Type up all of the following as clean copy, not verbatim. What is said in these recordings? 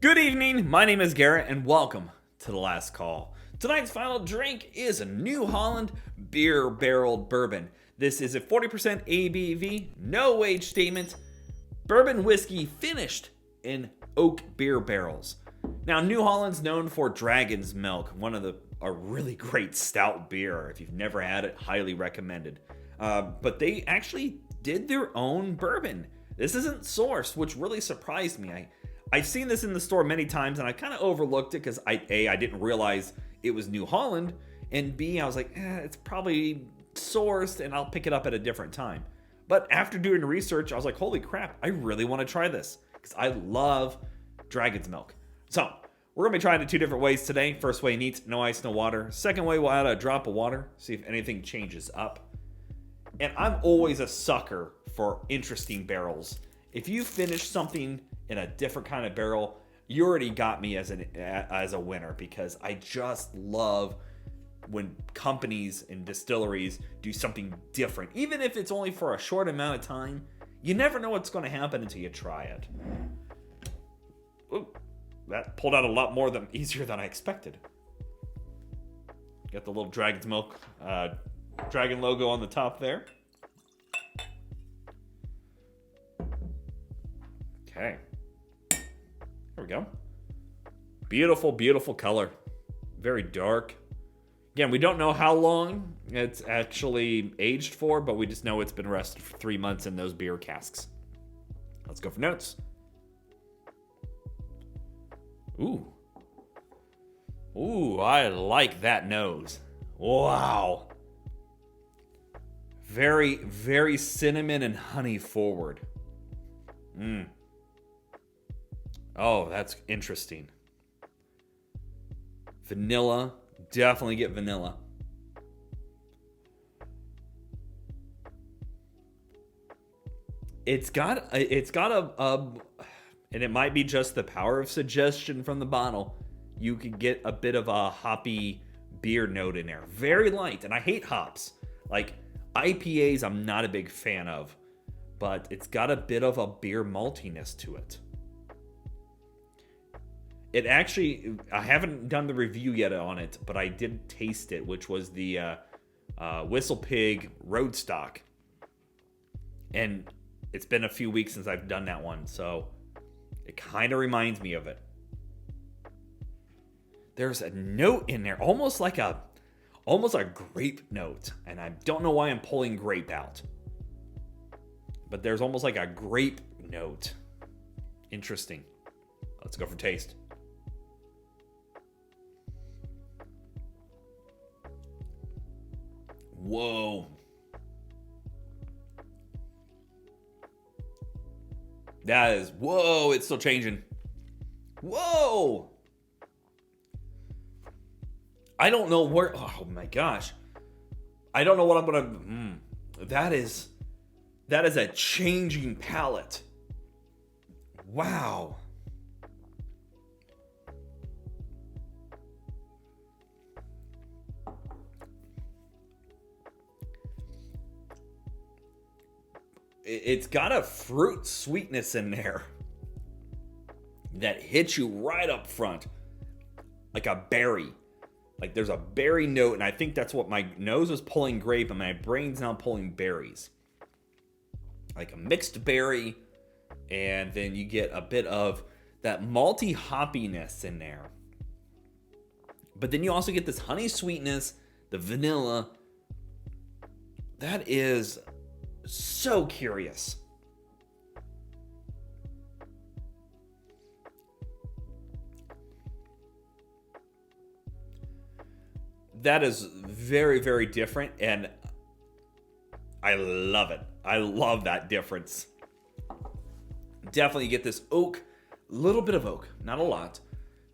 Good evening, my name is Garrett, and welcome to The Last Call. Tonight's final drink is a New Holland beer barreled bourbon. This is a 40% ABV, no age statement, bourbon whiskey finished in oak beer barrels. Now, New Holland's known for Dragon's Milk, a really great stout beer. If you've never had it, highly recommended. But they actually did their own bourbon. This isn't sourced, which really surprised me. I've seen this in the store many times, and I kind of overlooked it because I didn't realize it was New Holland, and B, I was like, it's probably sourced, and I'll pick it up at a different time. But after doing research, I was like, holy crap, I really want to try this because I love Dragon's Milk. So we're going to be trying it two different ways today. First way, neat, no ice, no water. Second way, we'll add a drop of water, see if anything changes up. And I'm always a sucker for interesting barrels. If you finish something in a different kind of barrel, you already got me as a winner, because I just love when companies and distilleries do something different. Even if it's only for a short amount of time, you never know what's going to happen until you try it. Ooh, that pulled out a lot easier than I expected. Got the little Dragon's Milk dragon logo on the top there. Okay. There we go. Beautiful, beautiful color. Very dark. Again, we don't know how long it's actually aged for, but we just know it's been rested for 3 months in those beer casks. Let's go for notes. Ooh. Ooh, I like that nose. Wow. Very, very cinnamon and honey forward. Oh, that's interesting. Vanilla. Definitely get vanilla. It's got a and it might be just the power of suggestion from the bottle. You could get a bit of a hoppy beer note in there. Very light, and I hate hops. Like IPAs, I'm not a big fan of, but it's got a bit of a beer maltiness to it. It actually, I haven't done the review yet on it, but I did taste it, which was the Whistle Pig Roadstock. And it's been a few weeks since I've done that one, so it kind of reminds me of it. There's a note in there, almost a grape note, and I don't know why I'm pulling grape out. But there's almost like a grape note. Interesting. Let's go for taste. Whoa. That is, whoa, it's still changing. Whoa. I don't know where, oh my gosh. I don't know what I'm going to, that is a changing palette. Wow. It's got a fruit sweetness in there that hits you right up front. Like a berry. Like there's a berry note, and I think that's what my nose was pulling grape, and my brain's now pulling berries. Like a mixed berry, and then you get a bit of that malty hoppiness in there. But then you also get this honey sweetness, the vanilla. That is so curious. That is very, very different, and I love it. I love that difference. Definitely get this oak, little bit of oak, not a lot,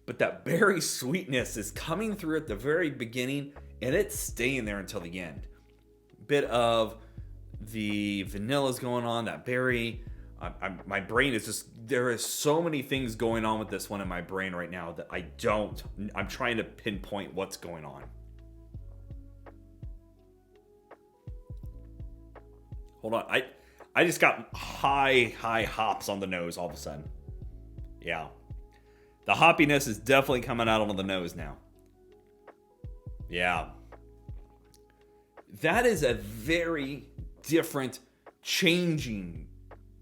but that berry sweetness is coming through at the very beginning, and it's staying there until the end. Bit of the vanilla's going on, that berry. My brain is just, there is so many things going on with this one in my brain right now that I'm trying to pinpoint what's going on. Hold on. I just got high hops on the nose all of a sudden. Yeah. The hoppiness is definitely coming out on the nose now. Yeah. That is a very different, changing,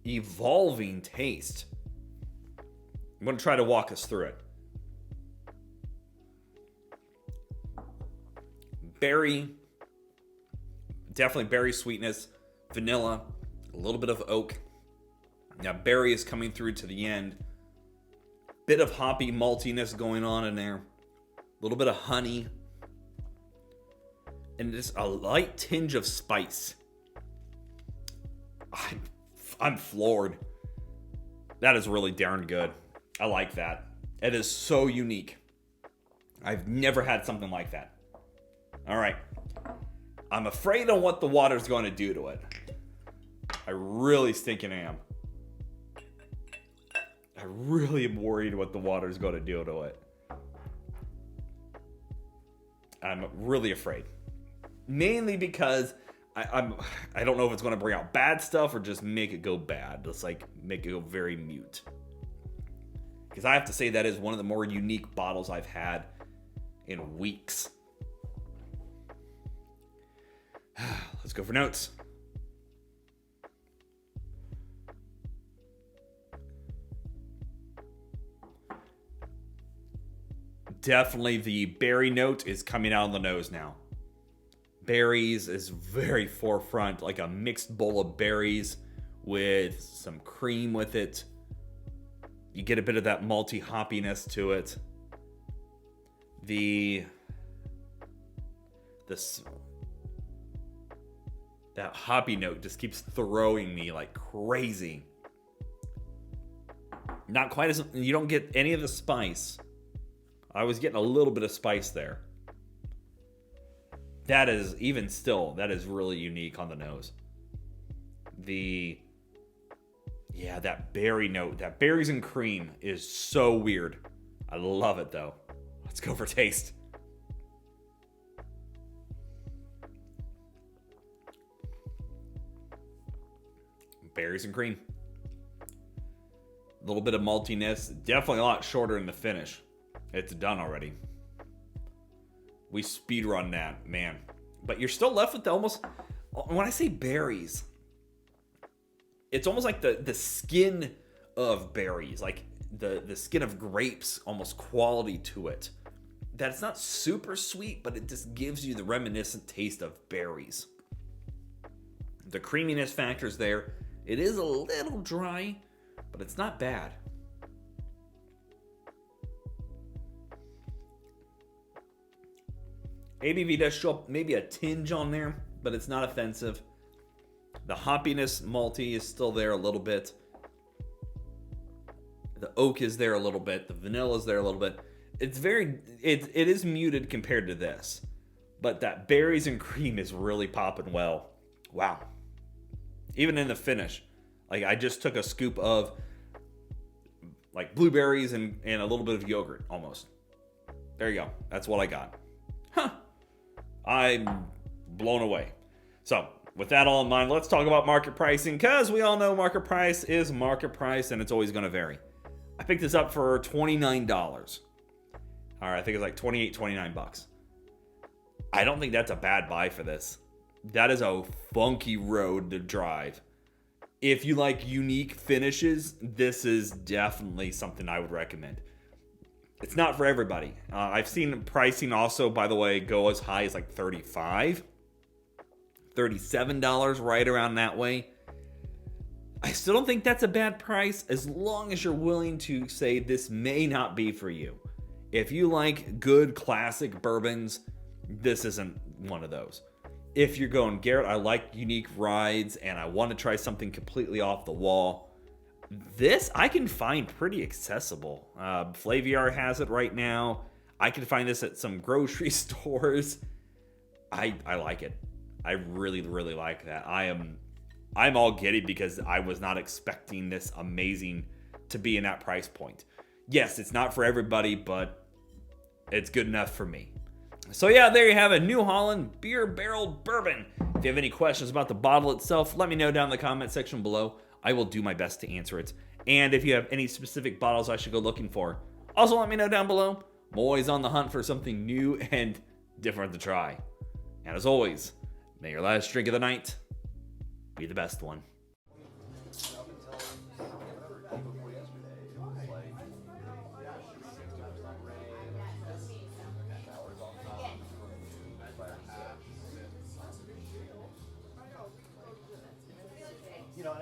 evolving taste. I'm going to try to walk us through it. Berry, definitely berry sweetness, vanilla, a little bit of oak. Now berry is coming through to the end. Bit of hoppy maltiness going on in there. A little bit of honey. And just a light tinge of spice. I'm floored. That is really darn good. I like that. It is so unique. I've never had something like that. All right. I'm afraid on what the water's going to do to it. I really stinking am. I really am worried what the water's going to do to it. I'm really afraid. Mainly because I don't know if it's going to bring out bad stuff or just make it go bad. Just like make it go very mute. Because I have to say that is one of the more unique bottles I've had in weeks. Let's go for notes. Definitely the berry note is coming out on the nose now. Berries is very forefront, like a mixed bowl of berries with some cream with it. You get a bit of that malty hoppiness to it. That hoppy note just keeps throwing me like crazy. Not quite as, you don't get any of the spice. I was getting a little bit of spice there. That is, even still, that is really unique on the nose. That berry note, that berries and cream is so weird. I love it though. Let's go for taste. Berries and cream. A little bit of maltiness. Definitely a lot shorter in the finish. It's done already. We speed run that, man. But you're still left with almost, when I say berries, it's almost like the skin of berries, like the skin of grapes, almost quality to it. That it's not super sweet, but it just gives you the reminiscent taste of berries. The creaminess factor's there. It is a little dry, but it's not bad. ABV does show up maybe a tinge on there, but it's not offensive. The hoppiness, malty, is still there a little bit. The oak is there a little bit. The vanilla is there a little bit. It is muted compared to this. But that berries and cream is really popping well. Wow. Even in the finish. Like, I just took a scoop of like blueberries and a little bit of yogurt almost. There you go. That's what I got. Huh. I'm blown away. So, with that all in mind, let's talk about market pricing, because we all know market price is market price and it's always going to vary. I picked this up for $29. All right, I think it's like $29. I don't think that's a bad buy for this. That is a funky road to drive. If you like unique finishes, this is definitely something I would recommend. It's not for everybody. I've seen pricing also, by the way, go as high as like $35, $37, right around that way. I still don't think that's a bad price, as long as you're willing to say this may not be for you. If you like good classic bourbons, this isn't one of those. If you're going, Garrett, I like unique rides and I want to try something completely off the wall, this I can find pretty accessible. Flaviar has it right now. I can find this at some grocery stores. I like it. I really, really like that. I'm all giddy because I was not expecting this amazing to be in that price point. Yes, it's not for everybody, but it's good enough for me. So yeah, there you have it. New Holland Beer Barreled Bourbon. If you have any questions about the bottle itself, let me know down in the comment section below. I will do my best to answer it. And if you have any specific bottles I should go looking for, Also, let me know down below. I'm always on the hunt for something new and different to try. And as always, may your last drink of the night be the best one. You know,